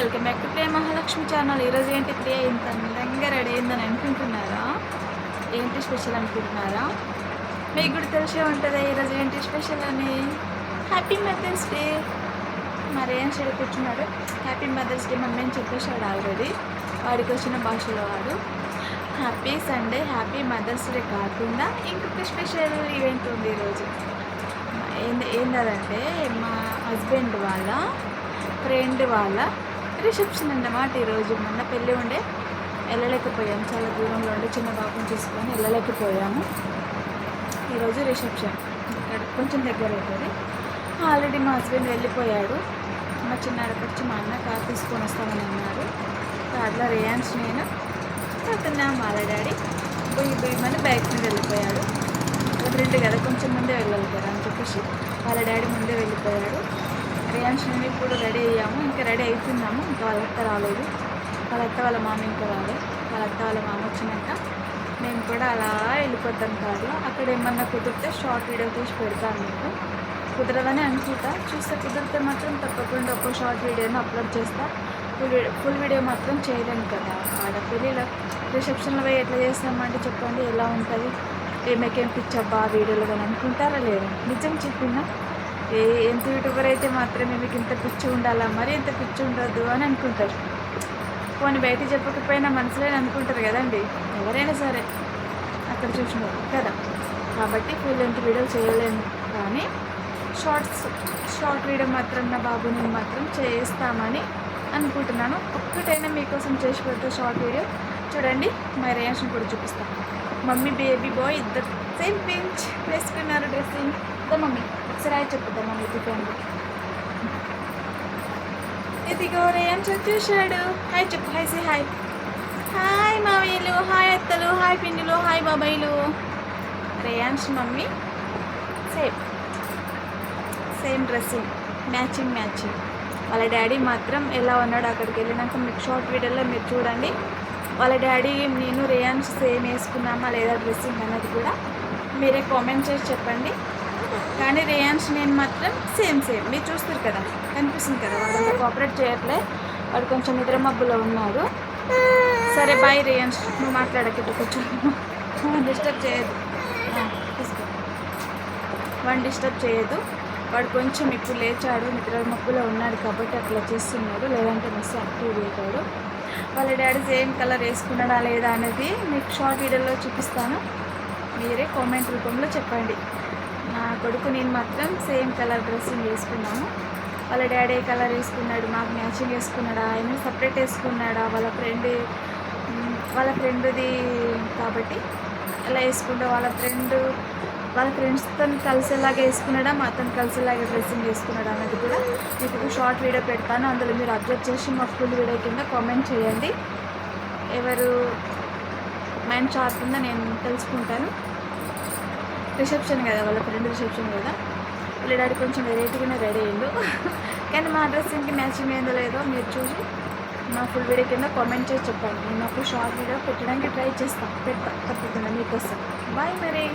Welcome back to Priya Mahalakshmi channel. ఈరోజు ఏంటి ప్రియ ఇంత అందంగా రెడీ అయిందని అనుకుంటున్నారా? ఏంటి స్పెషల్ అనుకుంటున్నారా? మీకు కూడా తెలిసే ఉంటుందా ఈరోజు ఏంటి స్పెషల్ అని. Happy mother's day. మరి ఏం సైడ్ కూర్చున్నాడు. హ్యాపీ మదర్స్ డే మమ్మీ అని చెప్పేశాడు ఆల్రెడీ. వాడికి వచ్చిన భాషలో వాడు. Happy Sunday, happy mother's day కాకుండా ఇంకొక స్పెషల్ ఈవెంట్ ఉంది ఈరోజు. ఏంటంటే మా హస్బెండ్ వాళ్ళ ఫ్రెండ్ వాళ్ళ రిసెప్షన్ అన్నమాట. ఈరోజు మొన్న పెళ్ళి ఉండే వెళ్ళలేకపోయాము, చాలా దూరంలో ఉండే చిన్న బాబుని తీసుకొని వెళ్ళలేకపోయాము. ఈరోజు రిసెప్షన్ ఇక్కడ కొంచెం దగ్గర అవుతుంది. ఆల్రెడీ మా హస్బెండ్ వెళ్ళిపోయాడు. మా చిన్నాడపచ్చి మా అన్న కార్ తీసుకొని వస్తామని అన్నారు. కార్లో రేయాన్స్ నేను పోతున్నాం. వాళ్ళ డాడీ బొయ్యమని బైక్ మీద వెళ్ళిపోయాడు. వాళ్ళ ఫ్రెండ్ కదా, కొంచెం ముందే వెళ్ళాలి కదా అని చెప్పేసి వాళ్ళ డాడీ ముందే వెళ్ళిపోయాడు. రేయాన్స్ నేను ఇప్పుడు రెడీ అయ్యాము, ఇంకా రెడీ అవుతున్నాము. ఇంకా వాళ్ళ అత్త రాలేదు, వాళ్ళ అత్త వాళ్ళ మామ ఇంకా రాలేదు. వాళ్ళ అత్త వాళ్ళ మామ వచ్చినాక మేము కూడా అలా వెళ్ళిపోతాం కార్లో. అక్కడ ఏమన్నా కుదిరితే షార్ట్ వీడియో తీసి పెడతాను. మీకు కుదరదని అనుకుంటా, చూస్తే కుదిరితే మాత్రం తప్పకుండా ఒక షార్ట్ వీడియోని అప్లోడ్ చేస్తా. ఫుల్ వీడియో మాత్రం చేయలేను కదా. ఆడ పెళ్ళిలో రిసెప్షన్లో పోయి ఎట్లా చేస్తామంటే చెప్పండి ఎలా ఉంటుంది. ఏమేకేం పిచ్చబ్బా వీడియోలో కానీ అనుకుంటారా లేదా? నిజం చెప్పినా ఎంత యూట్యూబర్ అయితే మాత్రమే మీకు ఇంత పిచ్చి ఉండాలా, మరి ఇంత పిచ్చి ఉండొద్దు అని అనుకుంటారు. పోనీ బయట చెప్పకపోయినా మనసులో అనుకుంటారు కదండి, ఎవరైనా సరే అక్కడ చూసినారు కదా. కాబట్టి ఫుల్ లెంత్ వీడియోలు చేయలేము, కానీ షార్ట్ వీడియో మాత్రం నా బాబుని మాత్రం చేస్తామని అనుకుంటున్నాను. ఒక్కటైనా మీకోసం చేసి పెడితే షార్ట్ వీడియో చూడండి. మా రియాక్షన్ కూడా చూపిస్తాను. మమ్మీ బేబీ బాయ్ ఇద్దరు సేమ్ పించ్ వేసుకున్నారు డ్రెస్సింగ్. మమ్మీ ఒకసారి హాయ్ చెప్పుద్దాం మమ్మీ ఫ్రెండ్. ఇదిగో రేయాన్స్ చూశాడు. హాయ్ చెప్పు, హాయ్ సే హాయ్. హాయ్ మావయ్యలు, హాయ్ అత్తలు, హాయ్ పిన్నులు, హాయ్ బాబాయిలు. Reyansh mummy same dressing, matching. వాళ్ళ డాడీ మాత్రం ఎలా ఉన్నాడు అక్కడికి వెళ్ళినాక మీకు షార్ట్ వీడియోలో మీరు చూడండి. వాళ్ళ డాడీ నేను రేయాన్స్ సేమ్ వేసుకున్నామా లేదా డ్రెస్సింగ్ అన్నది కూడా మీరే కామెంట్ చేసి చెప్పండి. కానీ రేయాన్స్ నేను మాత్రం సేమ్ మీరు చూస్తారు కదా, కనిపిస్తుంది కదా. వాడంతా కోఆపరేట్ చేయట్లే, వాడు కొంచెం నిద్ర మబ్బులో ఉన్నాడు. సరే బాయ్ రేయాన్స్, నువ్వు మాట్లాడక కొంచెం డిస్టర్బ్ చేయదు. తీసుకో, వాడిని డిస్టర్బ్ చేయదు. వాడు కొంచెం ఇప్పుడు లేచాడు, నిద్ర మబ్బులో ఉన్నాడు కాబట్టి అట్లా చేస్తున్నాడు, లేదంటే మస్తు యాక్టివ్ అవుతాడు. వాళ్ళ డాడీ సేమ్ కలర్ వేసుకున్నాడా లేదా అనేది మీకు షార్ట్ వీడియోలో చూపిస్తాను. మీరే కామెంట్ రూపంలో చెప్పండి. నా కొడుకు నేను మాత్రం సేమ్ కలర్ డ్రెస్సింగ్ వేసుకున్నాము. వాళ్ళ డాడీ ఏ కలర్ వేసుకున్నాడు, మాకు మ్యాచింగ్ వేసుకున్నాడా, ఆయన సపరేట్ వేసుకున్నాడా, వాళ్ళ ఫ్రెండ్ది కాబట్టి ఎలా వేసుకుంటా, వాళ్ళ ఫ్రెండ్స్తో కలిసేలాగా వేసుకున్నాడా, మాతో కలిసేలాగా డ్రెస్సింగ్ వేసుకున్నాడా అనేది కూడా మీకు షార్ట్ వీడియో పెడతాను. అందులో మీరు అప్లోడ్ చేసి మా ఫుల్ వీడియో కింద కామెంట్ చేయండి. ఎవరు మైండ్ షార్ప్ ఉందో నేను తెలుసుకుంటాను. రిసెప్షన్ కదా, వాళ్ళ ఫ్రెండ్ రిసెప్షన్ కదా. వాళ్ళ డాడీ కొంచెం వెరైటీగానే రెడీ అయ్యిండు, కానీ మా డ్రెస్సింగ్కి మ్యాచింగ్ ఏందో లేదో మీరు చూసి మా ఫుల్ వీడియో కింద కామెంట్ చేసి చెప్పండి. నేను ఒక షార్ట్ వీడియో పెట్టడానికి ట్రై చేస్తాను, తప్పకుండా మీకోసం. బాయ్ మరి.